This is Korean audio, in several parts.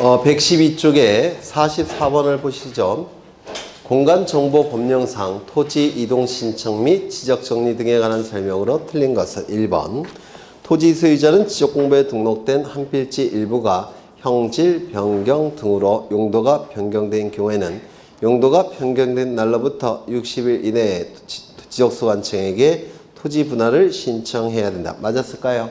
112쪽에 44번을 보시죠. 공간정보법령상 토지 이동 신청 및 지적 정리 등에 관한 설명으로 틀린 것은 1번. 토지 소유자는 지적공부에 등록된 한 필지 일부가 형질, 변경 등으로 용도가 변경된 경우에는 용도가 변경된 날로부터 60일 이내에 지적소관청에게 토지 분할을 신청해야 된다. 맞았을까요?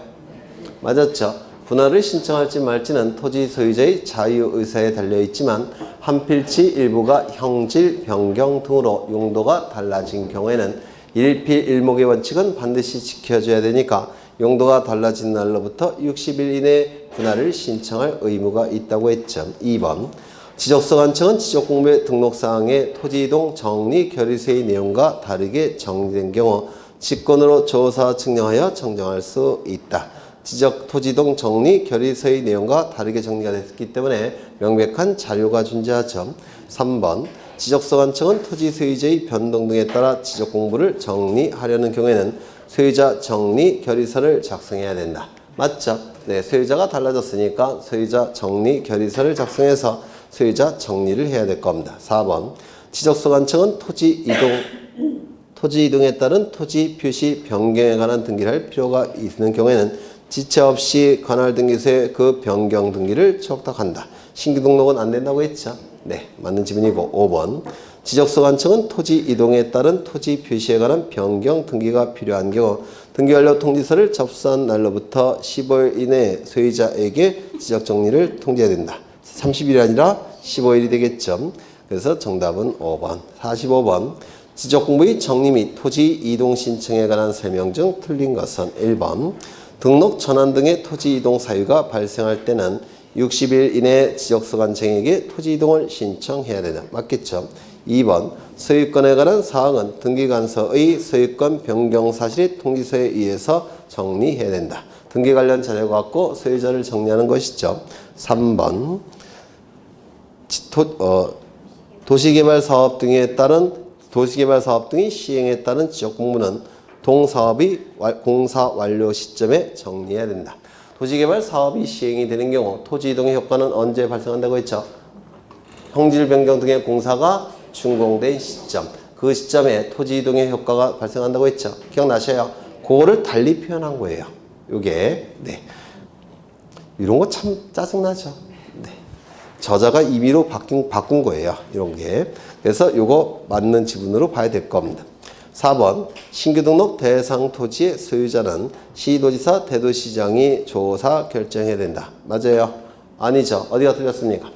맞았죠. 분할을 신청할지 말지는 토지 소유자의 자유의사에 달려있지만 한 필지 일부가 형질, 변경 등으로 용도가 달라진 경우에는 일필일목의 원칙은 반드시 지켜줘야 되니까 용도가 달라진 날로부터 60일 이내에 분할을 신청할 의무가 있다고 했죠. 2번. 지적소관청은 지적공부의 등록사항에 토지이동 정리 결의서의 내용과 다르게 정리된 경우 직권으로 조사 증명하여 정정할 수 있다. 지적 토지이동 정리 결의서의 내용과 다르게 정리가 됐기 때문에 명백한 자료가 존재하죠. 3번. 지적소관청은 토지 소유자의 변동 등에 따라 지적공부를 정리하려는 경우에는 소유자 정리 결의서를 작성해야 된다. 맞죠? 네, 소유자가 달라졌으니까 소유자 정리 결의서를 작성해서 소유자 정리를 해야 될 겁니다. 4번. 지적소관청은 토지 이동에 따른 토지 표시 변경에 관한 등기를 할 필요가 있는 경우에는 지체 없이 관할 등기소에 그 변경 등기를 촉탁한다. 신규 등록은 안 된다고 했죠? 네, 맞는 지문이고. 5번. 지적소관청은 토지 이동에 따른 토지 표시에 관한 변경 등기가 필요한 경우 등기 완료 통지서를 접수한 날로부터 15일 이내에 소유자에게 지적 정리를 통지해야 된다. 30일이 아니라 15일이 되겠죠. 그래서 정답은 5번. 45번. 지적공부의 정리 및 토지 이동 신청에 관한 설명 중 틀린 것은 1번. 등록 전환 등의 토지 이동 사유가 발생할 때는 60일 이내에 지적소관청에게 토지 이동을 신청해야 된다. 맞겠죠? 2번. 소유권에 관한 사항은 등기관서의 소유권 변경 사실의 통지서에 의해서 정리해야 된다. 등기 관련 자료가 갖고 소유자를 정리하는 것이죠. 3번. 도시개발 사업 등에 따른 도시개발 사업 등의 시행에 따른 지적공부는 동사업의 공사 완료 시점에 정리해야 된다. 도시개발 사업이 시행이 되는 경우 토지 이동의 효과는 언제 발생한다고 했죠? 형질 변경 등의 공사가 준공된 시점, 그 시점에 토지 이동의 효과가 발생한다고 했죠? 기억나셔요? 그거를 달리 표현한 거예요. 요게. 네. 이런 거 참 짜증나죠? 네. 저자가 임의로 바꾼 거예요. 이런 게. 그래서 요거 맞는 지분으로 봐야 될 겁니다. 4번. 신규 등록 대상 토지의 소유자는 시도지사, 대도시장이 조사 결정해야 된다. 맞아요? 아니죠. 어디가 틀렸습니까?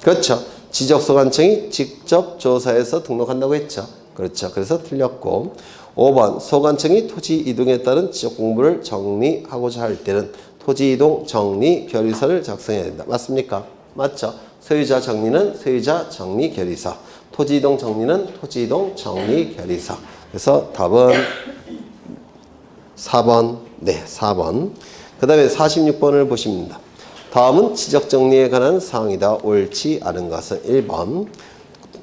그렇죠. 지적소관청이 직접 조사해서 등록한다고 했죠. 그렇죠. 그래서 틀렸고. 5번. 소관청이 토지 이동에 따른 지적공부를 정리하고자 할 때는 토지 이동 정리 결의서를 작성해야 된다. 맞습니까? 맞죠. 소유자 정리는 소유자 정리 결의서, 토지 이동 정리는 토지 이동 정리 결의서. 그래서 답은 4번. 네, 4번. 그 다음에 46번을 보십니다. 다음은 지적정리에 관한 사항이다. 옳지 않은 것은 1번.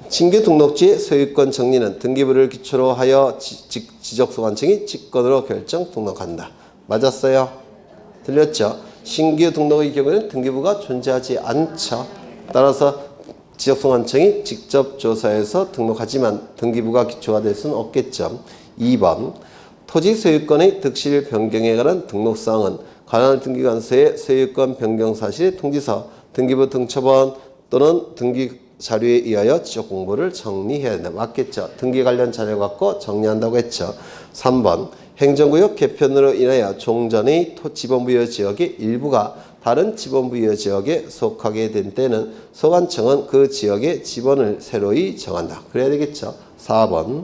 신규 등록지의 소유권 정리는 등기부를 기초로 하여 지적소관청이 직권으로 결정 등록한다. 맞았어요? 틀렸죠? 신규 등록의 경우에는 등기부가 존재하지 않죠. 따라서 지적소관청이 직접 조사해서 등록하지만 등기부가 기초가 될 수는 없겠죠. 2번. 토지 소유권의 득실 변경에 관한 등록사항은 관할 등기관서의 소유권 변경 사실의 통지서, 등기부 등초본 또는 등기 자료에 의하여 지적공부를 정리해야 된다. 맞겠죠? 등기 관련 자료 갖고 정리한다고 했죠. 3번. 행정구역 개편으로 인하여 종전의 지번부여 지역의 일부가 다른 지번부여 지역에 속하게 된 때는 소관청은 그 지역의 지번을 새로이 정한다. 그래야 되겠죠. 4번.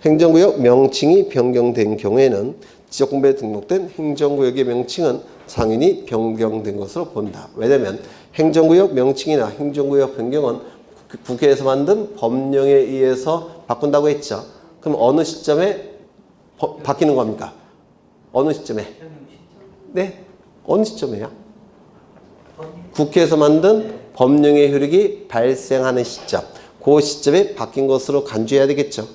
행정구역 명칭이 변경된 경우에는 지적공부에 등록된 행정구역의 명칭은 상인이 변경된 것으로 본다. 왜냐하면 행정구역 명칭이나 행정구역 변경은 국회에서 만든 법령에 의해서 바꾼다고 했죠. 그럼 어느 시점에 바뀌는 겁니까? 어느 시점에? 네? 어느 시점이에요? 국회에서 만든 법령의 효력이 발생하는 시점. 그 시점에 바뀐 것으로 간주해야 되겠죠.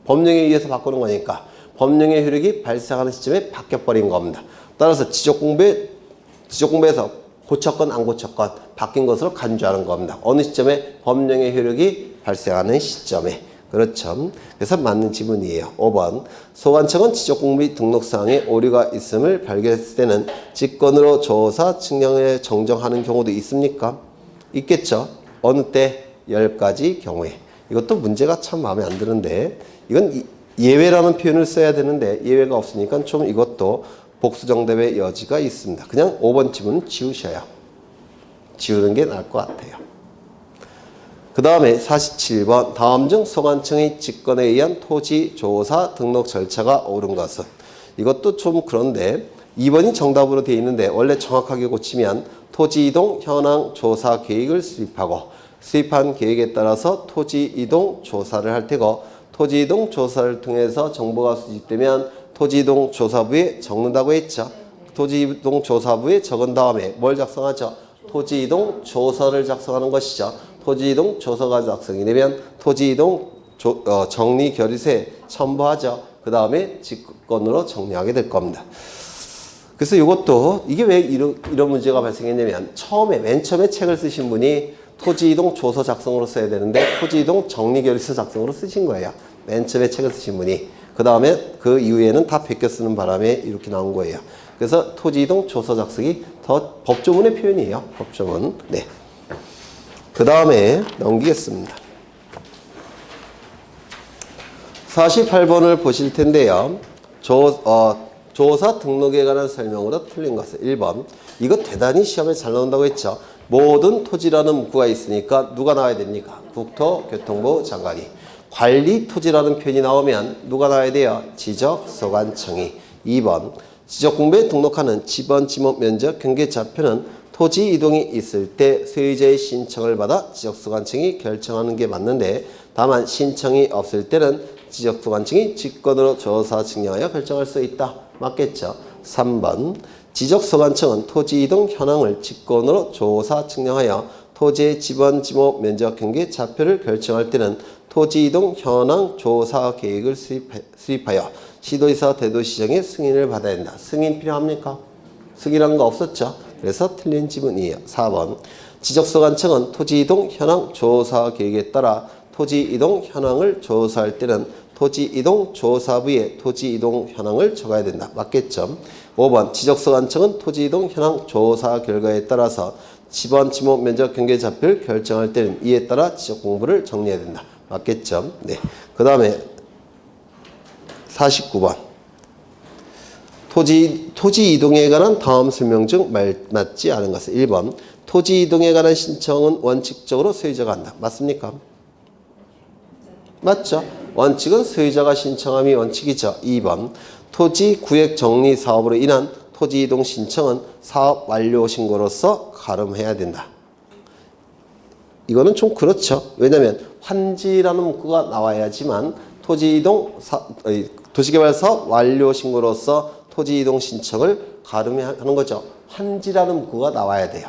법령에 의해서 바꾸는 거니까 법령의 효력이 발생하는 시점에 바뀌어버린 겁니다. 따라서 지적공부에서 고쳤건 안 고쳤건 바뀐 것으로 간주하는 겁니다. 어느 시점에 법령의 효력이 발생하는 시점에. 그렇죠. 그래서 맞는 지문이에요. 5번. 소관청은 지적공비 등록사항에 오류가 있음을 발견했을 때는 직권으로 조사 측량에 정정하는 경우도 있습니까? 있겠죠. 어느 때? 10가지 경우에. 이것도 문제가 참 마음에 안 드는데 이건 예외라는 표현을 써야 되는데 예외가 없으니까 좀 이것도 복수정답의 여지가 있습니다. 그냥 5번 지문은 지우셔요. 지우는 게 나을 것 같아요. 그 다음에 47번. 다음 중 소관청의 직권에 의한 토지조사 등록 절차가 옳은 것은. 이것도 좀 그런데 2번이 정답으로 되어 있는데 원래 정확하게 고치면 토지이동 현황 조사 계획을 수립하고 수립한 계획에 따라서 토지이동 조사를 할 테고 토지이동 조사를 통해서 정보가 수집되면 토지이동 조사부에 적는다고 했죠. 토지이동 조사부에 적은 다음에 뭘 작성하죠? 토지이동 조서를 작성하는 것이죠. 토지이동 조서가 작성이 되면 토지이동 정리 결의서에 첨부하죠. 그 다음에 직권으로 정리하게 될 겁니다. 그래서 이것도 이게 왜 이런 문제가 발생했냐면 맨 처음에 책을 쓰신 분이 토지이동 조서 작성으로 써야 되는데 토지이동 정리결의서 작성으로 쓰신 거예요. 맨 처음에 책을 쓰신 분이. 그 다음에 그 이후에는 다 베껴 쓰는 바람에 이렇게 나온 거예요. 그래서 토지이동 조서 작성이 더 법조문의 표현이에요. 법조문. 네. 그 다음에 넘기겠습니다. 48번을 보실 텐데요. 조사 등록에 관한 설명으로 틀린 것은 1번. 이거 대단히 시험에 잘 나온다고 했죠. 모든 토지라는 문구가 있으니까 누가 나와야 됩니까? 국토교통부 장관이. 관리 토지라는 표현이 나오면 누가 나와야 돼요? 지적소관청이. 2번. 지적공부에 등록하는 지번, 지목, 면적, 경계 좌표는 토지 이동이 있을 때 소유자의 신청을 받아 지적소관청이 결정하는 게 맞는데 다만 신청이 없을 때는 지적소관청이 직권으로 조사 측량하여 결정할 수 있다. 맞겠죠? 3번. 지적소관청은 토지 이동 현황을 직권으로 조사 측량하여 토지의 지번, 지목, 면적, 경계, 좌표를 결정할 때는 토지 이동 현황 조사 계획을 수립하여 시도지사 대도시장의 승인을 받아야 된다. 승인 필요합니까? 승인한 거 없었죠? 그래서 틀린 지문이에요. 4번. 지적소관청은 토지 이동 현황 조사 계획에 따라 토지 이동 현황을 조사할 때는 토지 이동 조사부에 토지 이동 현황을 적어야 된다. 맞겠죠? 5번. 지적소관청은 토지 이동 현황 조사 결과에 따라서 지번, 지목, 면적, 경계 좌표를 결정할 때는 이에 따라 지적 공부를 정리해야 된다. 맞겠죠? 네. 그 다음에 49번. 토지 이동에 관한 다음 설명 중 맞지 않은 것은 1번. 토지 이동에 관한 신청은 원칙적으로 소유자가 한다. 맞습니까? 맞죠? 원칙은 소유자가 신청함이 원칙이죠. 2번. 토지 구획 정리 사업으로 인한 토지 이동 신청은 사업 완료 신고로서 가름해야 된다. 이거는 좀 그렇죠. 왜냐하면 환지라는 문구가 나와야지만 토지 이동 도시개발사업 완료 신고로서 토지 이동 신청을 가름하는 거죠. 환지라는 문구가 나와야 돼요.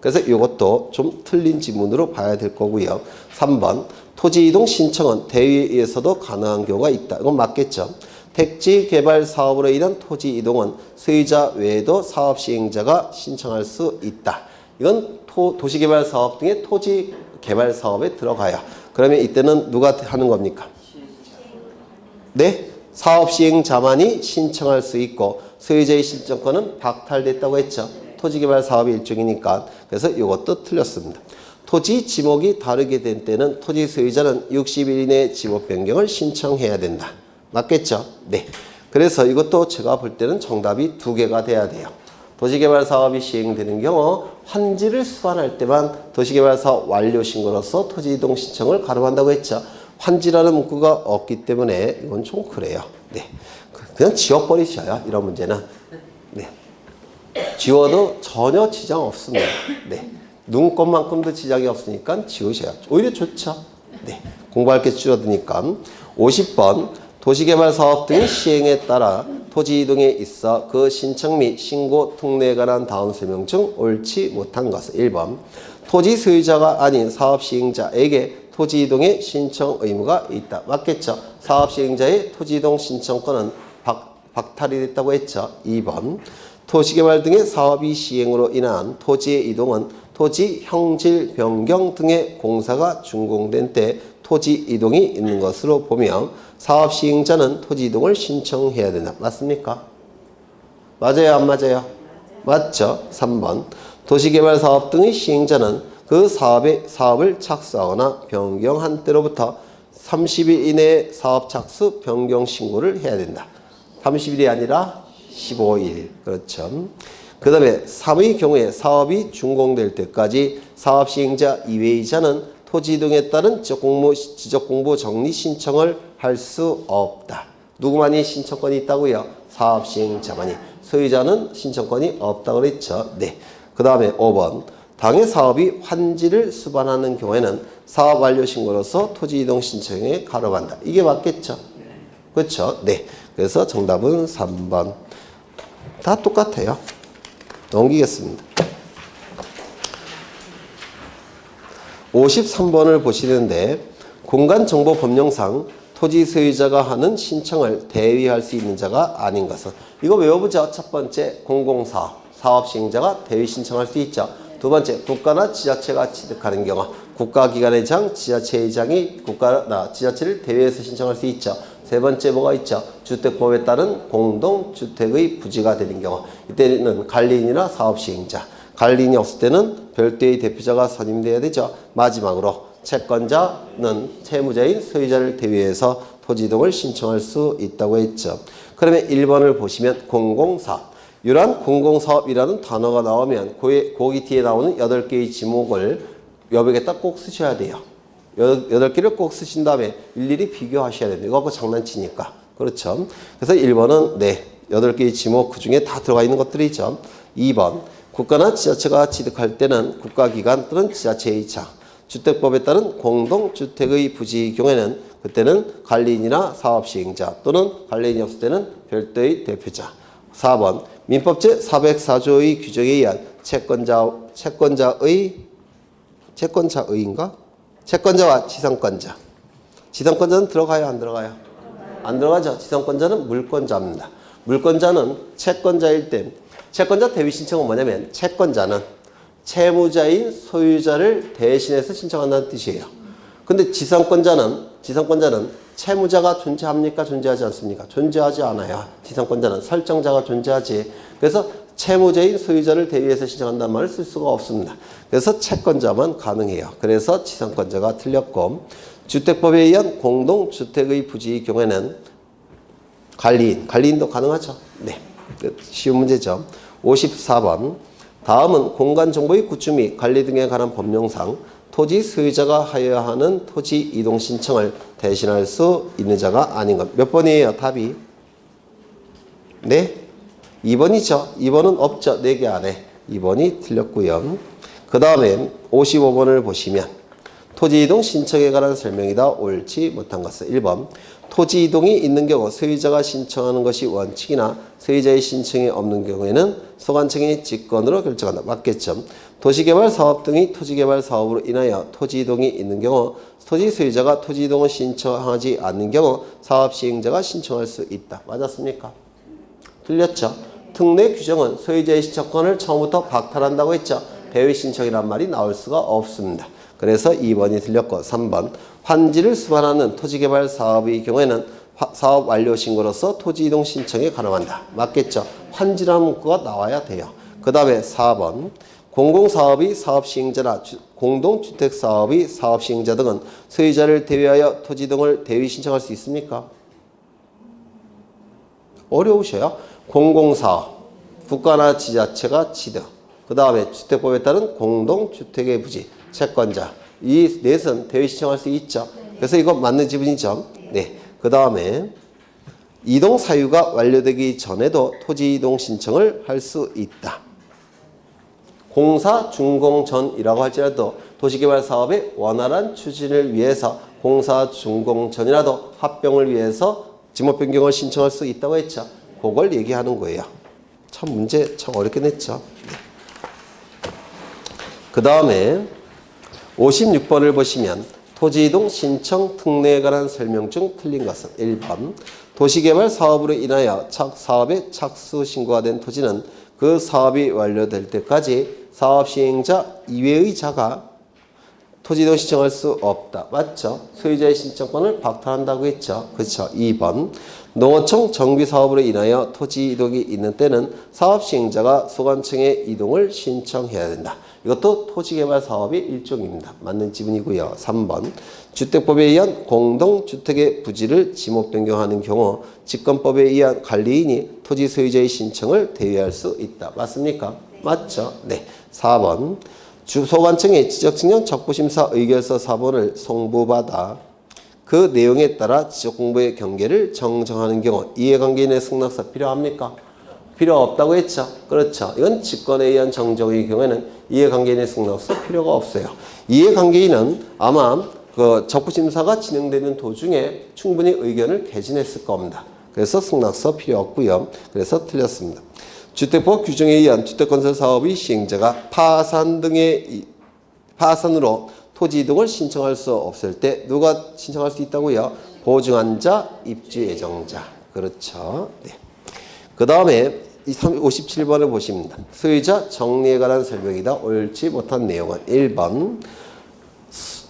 그래서 이것도 좀 틀린 지문으로 봐야 될 거고요. 3번. 토지 이동 신청은 대의에 의해서도 가능한 경우가 있다. 이건 맞겠죠. 택지 개발 사업으로 인한 토지 이동은 소유자 외에도 사업 시행자가 신청할 수 있다. 이건 도시개발 사업 등의 토지 개발 사업에 들어가요. 그러면 이때는 누가 하는 겁니까? 네? 사업 시행자만이 신청할 수 있고 소유자의 신청권은 박탈됐다고 했죠. 토지개발 사업의 일종이니까. 그래서 이것도 틀렸습니다. 토지 지목이 다르게 된 때는 토지 소유자는 60일 이내 지목 변경을 신청해야 된다. 맞겠죠? 네. 그래서 이것도 제가 볼 때는 정답이 2개가 돼야 돼요. 도시개발 사업이 시행되는 경우 환지를 수반할 때만 도시개발 사업 완료 신고로서 토지 이동 신청을 가름한다고 했죠. 환지라는 문구가 없기 때문에 이건 좀 그래요. 네. 그냥 지워버리셔요. 이런 문제는. 네. 지워도 전혀 지장 없습니다. 네. 눈꽃만큼도 지장이 없으니까 지우셔요. 오히려 좋죠. 네. 공부할 게 줄어드니까. 50번. 도시개발 사업 등 시행에 따라 토지 이동에 있어 그 신청 및 신고 특례에 관한 다음 설명 중 옳지 못한 것은 1번. 토지 소유자가 아닌 사업 시행자에게 토지 이동의 신청 의무가 있다. 맞겠죠? 사업 시행자의 토지 이동 신청권은 박탈이 됐다고 했죠. 2번. 도시개발 등의 사업이 시행으로 인한 토지의 이동은 토지 형질 변경 등의 공사가 준공된 때 토지 이동이 있는 것으로 보며 사업 시행자는 토지 이동을 신청해야 된다. 맞습니까? 맞아요, 안 맞아요? 맞죠? 3번. 도시개발 사업 등의 시행자는 그 사업을 착수하거나 변경한 때로부터 30일 이내에 사업 착수 변경 신고를 해야 된다. 30일이 아니라 15일. 그렇죠. 그 다음에 3의 경우에 사업이 준공될 때까지 사업 시행자 이외의자는 토지 이동에 따른 지적공부 정리 신청을 할 수 없다. 누구만이 신청권이 있다고요? 사업 시행자만이. 소유자는 신청권이 없다고 그랬죠. 네. 그 다음에 5번. 당의 사업이 환지를 수반하는 경우에는 사업 완료 신고로서 토지 이동 신청에 가로간다. 이게 맞겠죠? 그렇죠? 네. 그래서 정답은 3번. 다 똑같아요. 넘기겠습니다. 53번을 보시는데 공간정보법령상 토지 소유자가 하는 신청을 대위할 수 있는 자가 아닌 것은, 이거 외워보죠. 첫 번째 공공사업, 사업 시행자가 대위 신청할 수 있죠. 두 번째 국가나 지자체가 취득하는 경우 국가기관의 장, 지자체의 장이 국가나 지자체를 대위해서 신청할 수 있죠. 세 번째 뭐가 있죠? 주택법에 따른 공동주택의 부지가 되는 경우, 이때는 관리인이나 사업시행자, 관리인이 없을 때는 별도의 대표자가 선임돼야 되죠. 마지막으로 채권자는 채무자인 소유자를 대위해서 토지 이동을 신청할 수 있다고 했죠. 그러면 1번을 보시면 공공사업, 이러한 공공사업이라는 단어가 나오면 거기 뒤에 나오는 8개의 지목을 여백에다 꼭 쓰셔야 돼요. 8개를 꼭 쓰신 다음에 일일이 비교하셔야 됩니다. 이거 갖고 장난치니까. 그렇죠. 그래서 1번은 네, 8개의 지목 그 중에 다 들어가 있는 것들이죠. 2번, 국가나 지자체가 취득할 때는 국가기관 또는 지자체의 장, 주택법에 따른 공동주택의 부지의 경우에는 그때는 관리인이나 사업시행자 또는 관리인이 없을 때는 별도의 대표자. 4번, 민법 제404조의 규정에 의한 채권자와 지상권자. 지상권자는 들어가요, 안 들어가요? 안 들어가죠. 지상권자는 물권자입니다. 물권자는 채권자일 때, 채권자 대위 신청은 뭐냐면 채권자는 채무자인 소유자를 대신해서 신청한다는 뜻이에요. 근데 지상권자는 채무자가 존재합니까? 존재하지 않습니까? 존재하지 않아요. 지상권자는 설정자가 존재하지. 그래서 채무자인 소유자를 대위해서 신청한다는 말을 쓸 수가 없습니다. 그래서 채권자만 가능해요. 그래서 지상권자가 틀렸고, 주택법에 의한 공동주택의 부지의 경우에는 관리인도 가능하죠. 네, 쉬운 문제죠. 54번. 다음은 공간정보의 구축 및 관리 등에 관한 법령상 토지 소유자가 하여야 하는 토지 이동 신청을 대신할 수 있는 자가 아닌 것. 몇 번이에요, 답이? 네? 2번이죠. 2번은 없죠. 4개 안에. 2번이 틀렸고요. 그 다음에 55번을 보시면 토지 이동 신청에 관한 설명이다. 옳지 못한 것은 1번. 토지 이동이 있는 경우 소유자가 신청하는 것이 원칙이나 소유자의 신청이 없는 경우에는 소관청이 직권으로 결정한다. 맞겠죠. 도시개발 사업 등의 토지개발 사업으로 인하여 토지 이동이 있는 경우 토지 소유자가 토지 이동을 신청하지 않는 경우 사업 시행자가 신청할 수 있다. 맞았습니까? 틀렸죠. 특례 규정은 소유자의 신청권을 처음부터 박탈한다고 했죠. 배위 신청이란 말이 나올 수가 없습니다. 그래서 2번이 틀렸고 3번. 환지를 수반하는 토지개발 사업의 경우에는 사업 완료 신고로서 토지 이동 신청에 가능한다. 맞겠죠? 환지라는 문구가 나와야 돼요. 그 다음에 4번. 공공사업의 사업시행자나 공동주택사업의 사업시행자 등은 소유자를 대위하여 토지 이동을 대위 신청할 수 있습니까? 어려우셔요. 공공사업, 국가나 지자체가 취득, 그 다음에 주택법에 따른 공동주택의 부지, 채권자, 이 넷은 대위 신청할 수 있죠. 그래서 이거 맞는 지분이죠. 네. 그 다음에 이동 사유가 완료되기 전에도 토지 이동 신청을 할 수 있다. 공사 준공 전이라고 할지라도 도시개발 사업의 원활한 추진을 위해서 공사 준공 전이라도 합병을 위해서 지목 변경을 신청할 수 있다고 했죠. 그걸 얘기하는 거예요. 참 문제 참 어렵게 냈죠. 그 다음에 56번을 보시면 토지이동 신청 특례에 관한 설명 중 틀린 것은 1번. 도시개발 사업으로 인하여 사업에 착수 신고가 된 토지는 그 사업이 완료될 때까지 사업 시행자 이외의 자가 토지 이동 신청할 수 없다. 맞죠? 소유자의 신청권을 박탈한다고 했죠. 그렇죠. 2번. 농어청 정비 사업으로 인하여 토지 이동이 있는 때는 사업 시행자가 소관청에 이동을 신청해야 된다. 이것도 토지개발 사업의 일종입니다. 맞는 지문이고요. 3번. 주택법에 의한 공동주택의 부지를 지목 변경하는 경우 직권법에 의한 관리인이 토지 소유자의 신청을 대위할 수 있다. 맞습니까? 맞죠? 네. 4번. 소관청에 지적측량 적부심사 의결서 4번을 송부받아 그 내용에 따라 지적공부의 경계를 정정하는 경우 이해관계인의 승낙서 필요합니까? 필요 없다고 했죠. 그렇죠. 이건 직권에 의한 정정의 경우에는 이해관계인의 승낙서 필요가 없어요. 이해관계인은 아마 그 적부심사가 진행되는 도중에 충분히 의견을 개진했을 겁니다. 그래서 승낙서 필요 없고요. 그래서 틀렸습니다. 주택법 규정에 의한 주택건설 사업의 시행자가 파산으로 토지 이동을 신청할 수 없을 때 누가 신청할 수 있다고요? 보증한 자, 입주 예정자. 그렇죠. 네. 그 다음에 57번을 보십니다. 소유자 정리에 관한 설명이다. 옳지 못한 내용은 1번.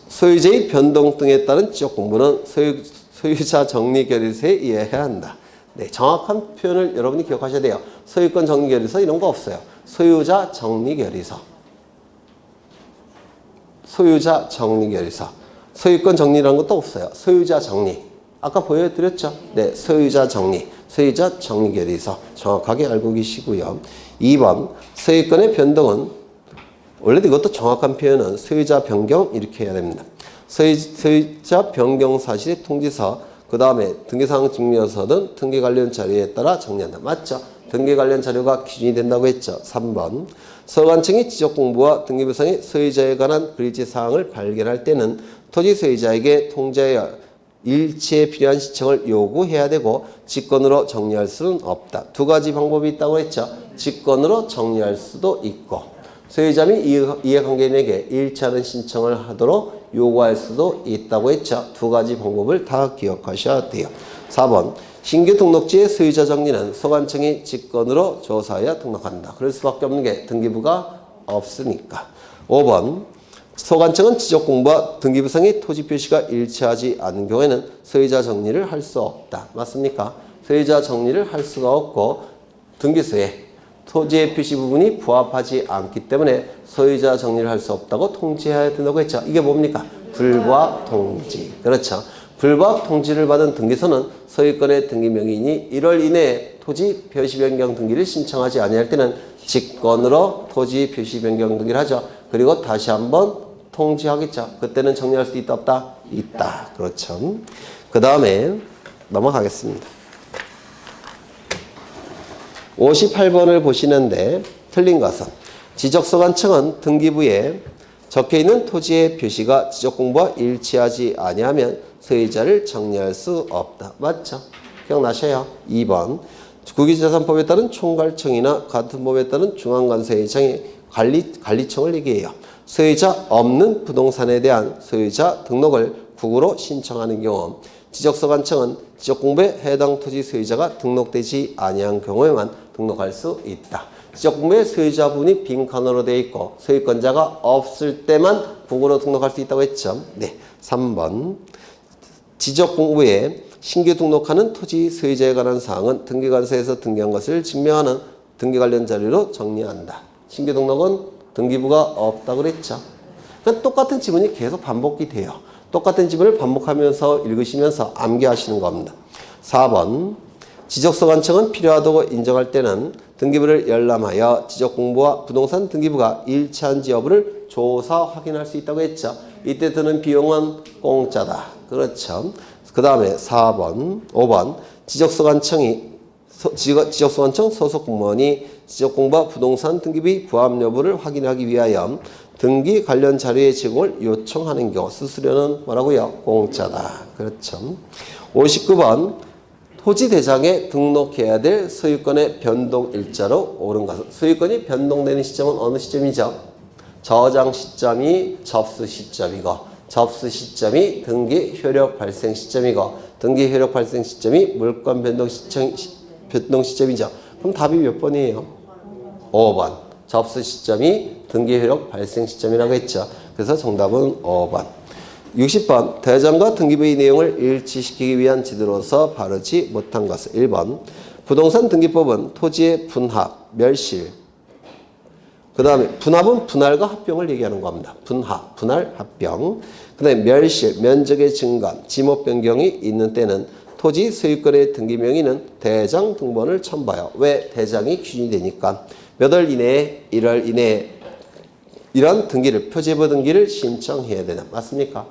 소유자의 변동 등에 따른 지적 공부는 소유자 정리 결의서에 의해야 한다. 네, 정확한 표현을 여러분이 기억하셔야 돼요. 소유권 정리 결의서 이런 거 없어요. 소유자 정리 결의서. 소유자 정리 결의서. 소유권 정리라는 것도 없어요. 소유자 정리. 아까 보여드렸죠? 네, 소유자 정리. 소유자 정리 결의서. 정확하게 알고 계시고요. 2번. 소유권의 변동은 원래도 이것도 정확한 표현은 소유자 변경 이렇게 해야 됩니다. 소유자 변경 사실의 통지서 그 다음에 등기사항 증명서 등 등기 관련 자료에 따라 정리한다. 맞죠? 등기 관련 자료가 기준이 된다고 했죠. 3번. 소관청이 지적공부와 등기부상의 소유자에 관한 불일치 사항을 발견할 때는 토지 소유자에게 통지하여 일치에 필요한 시청을 요구해야 되고 직권으로 정리할 수는 없다. 두 가지 방법이 있다고 했죠. 직권으로 정리할 수도 있고 소유자 및 이해관계인에게 일치하는 신청을 하도록 요구할 수도 있다고 했죠. 두 가지 방법을 다 기억하셔야 돼요. 4번. 신규 등록지의 소유자 정리는 소관청이 직권으로 조사하여 등록한다. 그럴 수밖에 없는 게 등기부가 없으니까. 5번. 소관청은 지적공부와 등기부상의 토지 표시가 일치하지 않는 경우에는 소유자 정리를 할 수 없다. 맞습니까? 소유자 정리를 할 수가 없고 등기소에 토지의 표시 부분이 부합하지 않기 때문에 소유자 정리를 할 수 없다고 통지해야 된다고 했죠. 이게 뭡니까? 불부합 통지. 그렇죠. 불부합 통지를 받은 등기소는 소유권의 등기 명의인이 1월 이내에 토지 표시 변경 등기를 신청하지 아니할 때는 직권으로 토지 표시 변경 등기를 하죠. 그리고 다시 한번 통지하겠죠. 그때는 정리할 수 있다 없다? 있다. 그렇죠. 그 다음에 넘어가겠습니다. 58번을 보시는데 틀린 것은 지적소관청은 등기부에 적혀있는 토지의 표시가 지적공부와 일치하지 아니하면 소유자를 정리할 수 없다. 맞죠? 기억나셔요? 2번. 국유재산법에 따른 총괄청이나 같은 법에 따른 중앙관세청이 관리청을 얘기해요. 소유자 없는 부동산에 대한 소유자 등록을 국으로 신청하는 경우 지적소관청은 지적공부에 해당 토지 소유자가 등록되지 아니한 경우에만 등록할 수 있다. 지적공부에 소유자분이 빈칸으로 되어 있고 소유권자가 없을 때만 국으로 등록할 수 있다고 했죠. 네, 3번. 지적공부에 신규 등록하는 토지 소유자에 관한 사항은 등기관서에서 등기한 것을 증명하는 등기 관련 자료로 정리한다. 신규 등록은 등기부가 없다고 그랬죠. 그러니까 똑같은 지문이 계속 반복이 돼요. 똑같은 지문을 반복하면서 읽으시면서 암기하시는 겁니다. 4번. 지적소관청은 필요하다고 인정할 때는 등기부를 열람하여 지적공부와 부동산 등기부가 일치한지 여부를 조사 확인할 수 있다고 했죠. 이때 드는 비용은 공짜다. 그렇죠. 그 다음에 4번, 5번. 지적소관청 소속 공무원이 지적공부와 부동산 등기부의 부합 여부를 확인하기 위하여 등기 관련 자료의 제공을 요청하는 경우 수수료는 뭐라고요? 공짜다. 그렇죠. 59번. 토지대장에 등록해야 될 소유권의 변동 일자로 옳은 것은 소유권이 변동되는 시점은 어느 시점이죠? 저장 시점이 접수 시점이고 접수 시점이 등기 효력 발생 시점이고 등기 효력 발생 시점이 물권 변동 시점이죠. 그럼 답이 몇 번이에요? 5번. 접수 시점이 등기 효력 발생 시점이라고 했죠. 그래서 정답은 5번. 60번. 대장과 등기부의 내용을 일치시키기 위한 지도로서 바르지 못한 것은 1번. 부동산 등기법은 토지의 분합, 멸실. 그 다음에 분합은 분할과 합병을 얘기하는 겁니다. 분합, 분할, 합병. 그 다음에 멸실, 면적의 증감, 지목 변경이 있는 때는 토지 소유권의 등기 명의는 대장 등본을 첨부하여. 왜? 대장이 기준이 되니까 몇 월 이내에 1월 이내에 이런 등기를 표제부 등기를 신청해야 되나? 맞습니까?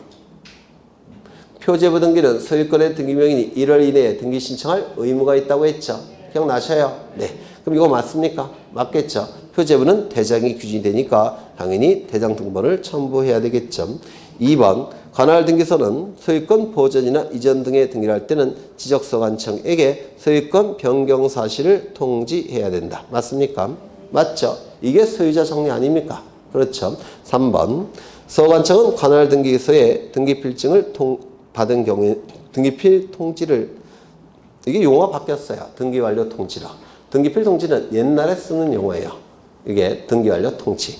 표제부 등기는 소유권의 등기 명의는 1월 이내에 등기 신청할 의무가 있다고 했죠. 기억나셔요? 네. 그럼 이거 맞습니까? 맞겠죠. 표제부는 대장이 규정이 되니까 당연히 대장 등본을 첨부해야 되겠죠. 2번. 관할 등기소는 소유권 보전이나 이전 등의 등기를 할 때는 지적소관청에게 소유권 변경 사실을 통지해야 된다. 맞습니까? 맞죠? 이게 소유자 정리 아닙니까? 그렇죠. 3번. 소관청은 관할 등기소에 등기필증을 받은 경우에 등기필 통지를, 이게 용어가 바뀌었어요. 등기완료 통지로. 등기필 통지는 옛날에 쓰는 용어예요. 이게 등기완료 통지.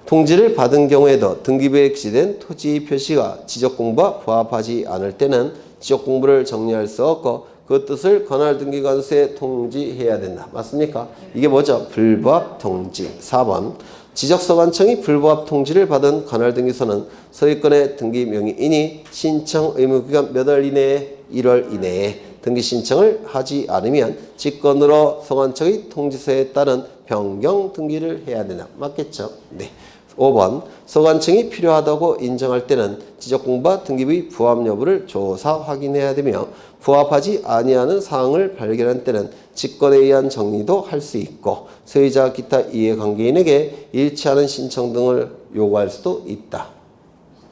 통지를 받은 경우에도 등기부에 기재된 토지 표시가 지적공부와 부합하지 않을 때는 지적공부를 정리할 수 없고 그 뜻을 관할등기관서에 통지해야 된다. 맞습니까? 이게 뭐죠? 불부합 통지. 4번. 지적소관청이 불부합 통지를 받은 관할등기소는 소유권의 등기 명의인이 신청 의무기간 몇 월 이내에 1월 이내에 등기 신청을 하지 않으면 직권으로 소관청의 통지서에 따른 변경 등기를 해야 되나? 맞겠죠? 네. 5번. 소관청이 필요하다고 인정할 때는 지적공부와 등기부의 부합 여부를 조사 확인해야 되며 부합하지 아니하는 사항을 발견한 때는 직권에 의한 정리도 할 수 있고 소유자 기타 이해관계인에게 일치하는 신청 등을 요구할 수도 있다.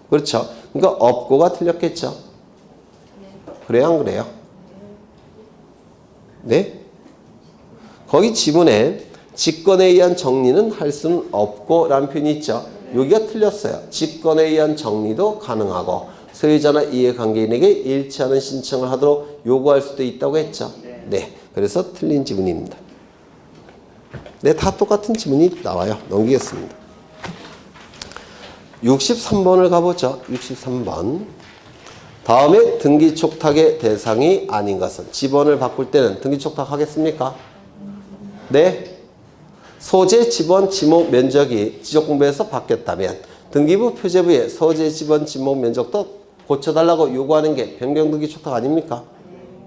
그렇죠? 그러니까 없고가 틀렸겠죠? 그래요, 안 그래요? 네? 거기 지문에 직권에 의한 정리는 할 수는 없고 라는 표현이 있죠. 여기가 틀렸어요. 직권에 의한 정리도 가능하고 소유자나 이해관계인에게 일치하는 신청을 하도록 요구할 수도 있다고 했죠. 네. 그래서 틀린 지문입니다. 네, 다 똑같은 지문이 나와요. 넘기겠습니다. 63번을 가보죠. 63번. 다음에 등기 촉탁의 대상이 아닌 것은 지번을 바꿀 때는 등기 촉탁 하겠습니까? 네. 소재, 지번, 지목, 면적이 지적공부에서 바뀌었다면 등기부 표제부에 소재, 지번, 지목, 면적도 고쳐달라고 요구하는 게 변경등기 촉탁 아닙니까?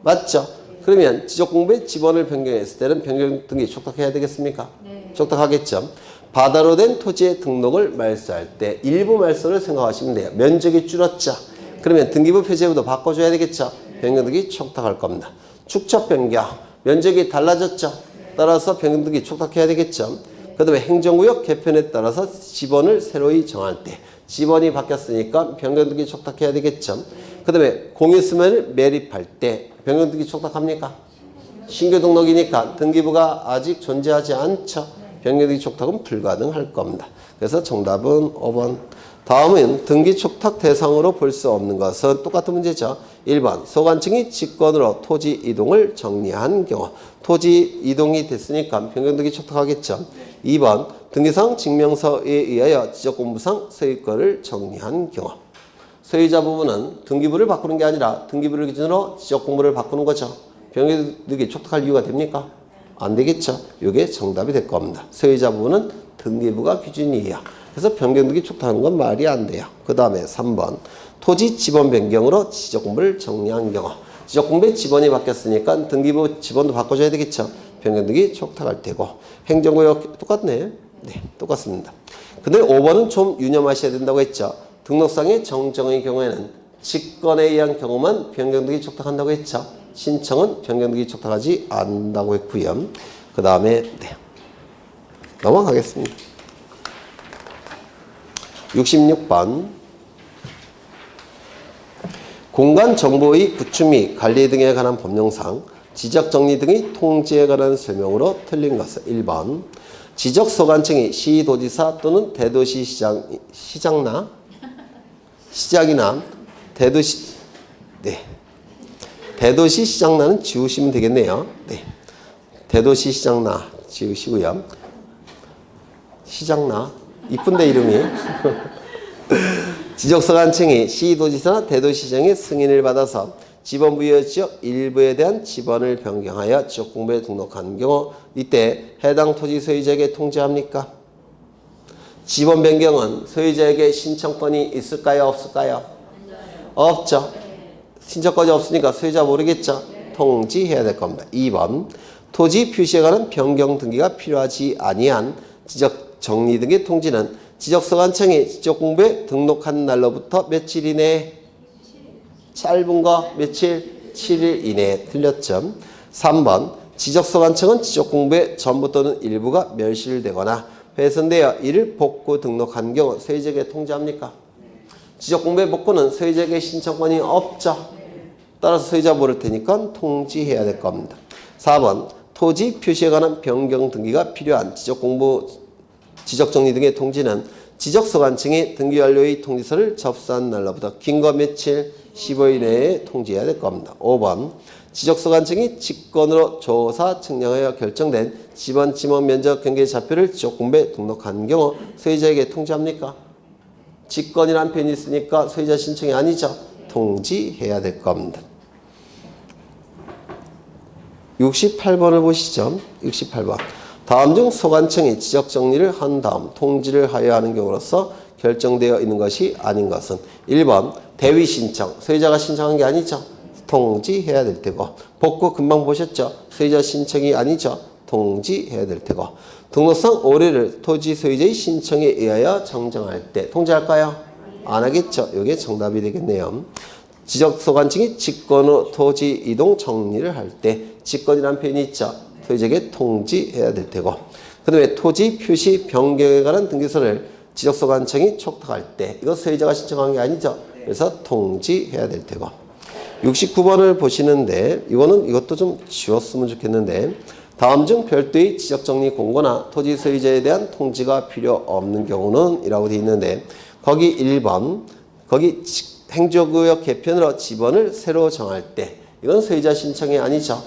맞죠? 그러면 지적공부에 지번을 변경했을 때는 변경등기 촉탁해야 되겠습니까? 네. 촉탁하겠죠. 바다로 된 토지의 등록을 말소할 때 일부 말소를 생각하시면 돼요. 면적이 줄었죠. 그러면 등기부 표제부도 바꿔줘야 되겠죠. 변경등기 촉탁할 겁니다. 축척 변경, 면적이 달라졌죠. 따라서 변경등기 촉탁해야 되겠죠. 그 다음에 행정구역 개편에 따라서 지번을 새로이 정할 때 지번이 바뀌었으니까 변경등기 촉탁해야 되겠죠. 그 다음에 공유수면을 매립할 때 변경등기 촉탁합니까? 신규 등록이니까 등기부가 아직 존재하지 않죠. 변경등기 촉탁은 불가능할 겁니다. 그래서 정답은 5번. 다음은 등기 촉탁 대상으로 볼 수 없는 것은 똑같은 문제죠. 1번. 소관청이 직권으로 토지 이동을 정리한 경우. 토지 이동이 됐으니까 변경등기 촉탁하겠죠. 2번. 등기상 증명서에 의하여 지적공부상 소유권을 정리한 경우. 소유자 부분은 등기부를 바꾸는 게 아니라 등기부를 기준으로 지적공부를 바꾸는 거죠. 변경등기 촉탁할 이유가 됩니까? 안 되겠죠. 이게 정답이 될 겁니다. 소유자 부분은 등기부가 기준이에요. 그래서 변경등기 촉탁하는 건 말이 안 돼요. 그 다음에 3번. 토지 지번 변경으로 지적공부를 정리한 경우. 지적공부의 지번이 바뀌었으니까 등기부 지번도 바꿔줘야 되겠죠. 변경등기 촉탁할 테고. 행정구역 똑같네. 네, 똑같습니다. 근데 5번은 좀 유념하셔야 된다고 했죠. 등록상의 정정의 경우에는 직권에 의한 경우만 변경등기 촉탁한다고 했죠. 신청은 변경등기 촉탁하지 않는다고 했고요. 그 다음에 네. 넘어가겠습니다. 66번. 공간정보의 구축 및 관리 등에 관한 법령상 지적정리 등의 통지에 관한 설명으로 틀린 것은 1번. 지적소관청이 시도지사 또는 대도시 시장이나 대도시 시장나는 지우시면 되겠네요. 네. 대도시 시장나 지으시고요. 시장나 이쁜데 이름이. 지적소관청이 시도지사나 대도시장의 승인을 받아서 지번부여지역 일부에 대한 지번을 변경하여 지역공부에 등록하는 경우 이때 해당 토지 소유자에게 통지합니까? 지번 변경은 소유자에게 신청권이 있을까요? 없을까요? 없죠. 신청권이 없으니까 소유자 모르겠죠. 통지해야 될 겁니다. 2번 토지 표시에 관한 변경 등기가 필요하지 아니한 지적 정리 등의 통지는 지적소관청이 지적공부에 등록한 날로부터 며칠 이내에 짧은 거 며칠? 7일 이내에. 틀렸죠. 3번 지적소관청은 지적공부에 전부 또는 일부가 멸실되거나 훼손되어 이를 복구 등록한 경우 소유자에게 통지합니까? 지적공부의 복구는 소유자에게 신청권이 없죠. 따라서 소유자 모를 테니까 통지해야 될 겁니다. 4번 토지 표시에 관한 변경 등기가 필요한 지적공부 지적정리 등의 통지는 지적소관청이 등기 완료의 통지서를 접수한 날로부터 긴 거 며칠? 15일 내에 통지해야 될 겁니다. 5번 지적소관청이 직권으로 조사 측량하여 결정된 지번 지목 면적 경계 좌표를 지적공부에 등록한 경우 소유자에게 통지합니까? 직권이라는 표현이 있으니까 소유자 신청이 아니죠. 통지해야 될 겁니다. 68번을 보시죠. 68번. 다음 중 소관청이 지적정리를 한 다음 통지를 하여야 하는 경우로서 결정되어 있는 것이 아닌 것은 1번 대위 신청. 소유자가 신청한 게 아니죠. 통지해야 될 테고 복구 금방 보셨죠. 소유자 신청이 아니죠. 통지해야 될 테고 등록상 오류를 토지 소유자의 신청에 의하여 정정할 때 통지할까요? 안 하겠죠. 이게 정답이 되겠네요. 지적소관청이 직권으로 토지 이동 정리를 할 때 직권이라는 표현이 있죠. 소유자에게 통지해야 될 테고 그 다음에 토지 표시 변경에 관한 등기서를 지적소관청이 촉탁할 때 이거 소유자가 신청한 게 아니죠. 그래서 통지해야 될 테고 69번을 보시는데 이것도 좀 지웠으면 좋겠는데 다음 중 별도의 지적정리 공고나 토지 소유자에 대한 통지가 필요 없는 경우는 이라고 되어 있는데 거기 1번 거기 행정구역 개편으로 지번을 새로 정할 때 이건 소유자 신청이 아니죠.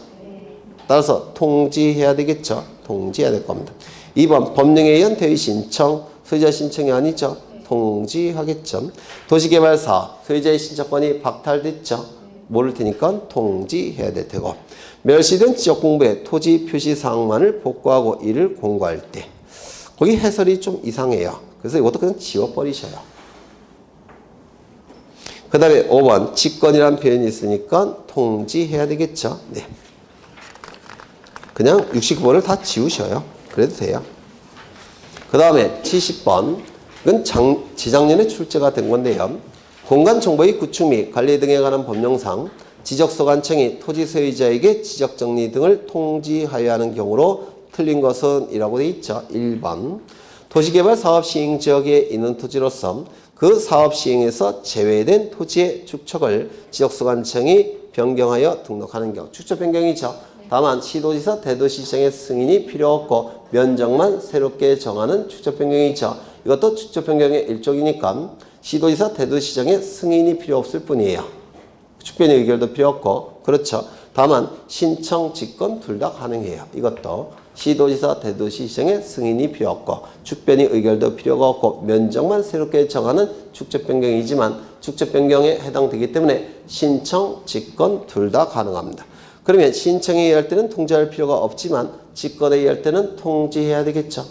따라서 통지해야 되겠죠. 통지해야 될 겁니다. 2번 법령에 의한 대의 신청 소유자 신청이 아니죠. 통지하겠죠. 도시개발사업 소유자의 신청권이 박탈됐죠. 모를 테니까 통지해야 될 테고 멸시된 지역공부에 토지 표시 사항만을 복구하고 이를 공고할 때 거기 해설이 좀 이상해요. 그래서 이것도 그냥 지워버리셔요. 그 다음에 5번 직권이라는 표현이 있으니까 통지해야 되겠죠. 네. 그냥 69번을 다 지우셔요. 그래도 돼요. 그 다음에 70번 이건 재작년에 출제가 된 건데요. 공간정보의 구축 및 관리 등에 관한 법령상 지적소관청이 토지 소유자에게 지적정리 등을 통지하여야 하는 경우로 틀린 것은 이라고 되어 있죠. 1번 도시개발 사업 시행 지역에 있는 토지로서 그 사업 시행에서 제외된 토지의 축척을 지적소관청이 변경하여 등록하는 경우 축척 변경이죠. 다만 시도지사 대도시장의 승인이 필요 없고 면적만 새롭게 정하는 축척 변경이죠. 이것도 축척 변경의 일종이니까 시도지사 대도시장의 승인이 필요 없을 뿐이에요. 축변의 의결도 필요 없고 그렇죠. 다만 신청, 직권 둘 다 가능해요. 이것도 시도지사 대도시장의 승인이 필요 없고 축변의 의결도 필요가 없고 면적만 새롭게 정하는 축적 변경이지만 축적 변경에 해당되기 때문에 신청, 직권 둘 다 가능합니다. 그러면 신청에 의할 때는 통지할 필요가 없지만 직권에 의할 때는 통지해야 되겠죠.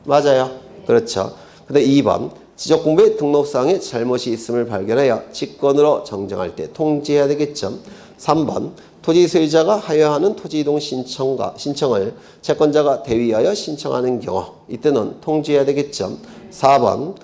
맞아요. 그렇죠. 근데 2번 지적공부의 등록사항에 잘못이 있음을 발견하여 직권으로 정정할 때 통지해야 되겠죠. 3번 토지 소유자가 하여하는 토지 이동 신청을 채권자가 대위하여 신청하는 경우 이때는 통지해야 되겠죠. 4번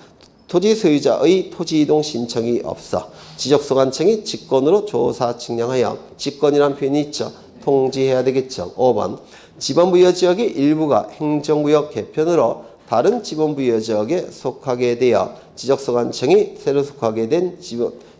토지 소유자의 토지 이동 신청이 없어 지적소관청이 직권으로 조사 측량하여 직권이라는 표현이 있죠. 통지해야 되겠죠. 5번 지번부여지역의 일부가 행정구역 개편으로 다른 지번부여지역에 속하게 되어 지적소관청이 새로 속하게 된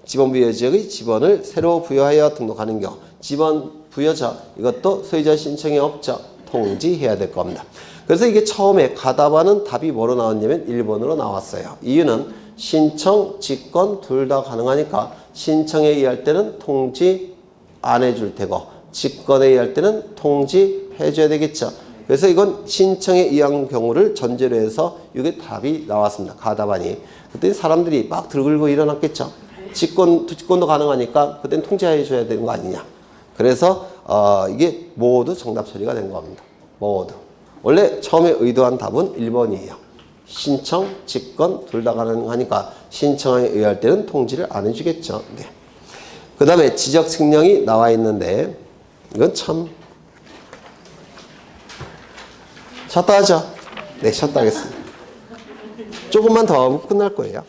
지번부여지역의 지번을 새로 부여하여 등록하는 경우 지번 부여자 이것도 소유자 신청이 없죠. 통지해야 될 겁니다. 그래서 이게 처음에 가답안은 답이 뭐로 나왔냐면 1번으로 나왔어요. 이유는 신청, 직권 둘 다 가능하니까 신청에 의할 때는 통지 안 해줄 테고 직권에 의할 때는 통지 해줘야 되겠죠. 그래서 이건 신청에 의한 경우를 전제로 해서 이게 답이 나왔습니다. 가답안이. 그때 사람들이 막 들글고 일어났겠죠. 직권도 가능하니까 그땐 통지해 줘야 되는 거 아니냐. 그래서 이게 모두 정답 처리가 된 겁니다. 모두. 원래 처음에 의도한 답은 1번이에요. 신청, 직권 둘 다 가능하니까 신청에 의할 때는 통지를 안 해주겠죠. 네. 그 다음에 지적 측량이 나와 있는데 이건 참 샷다 하죠. 네, 샷다 하겠습니다. 조금만 더 하면 끝날 거예요.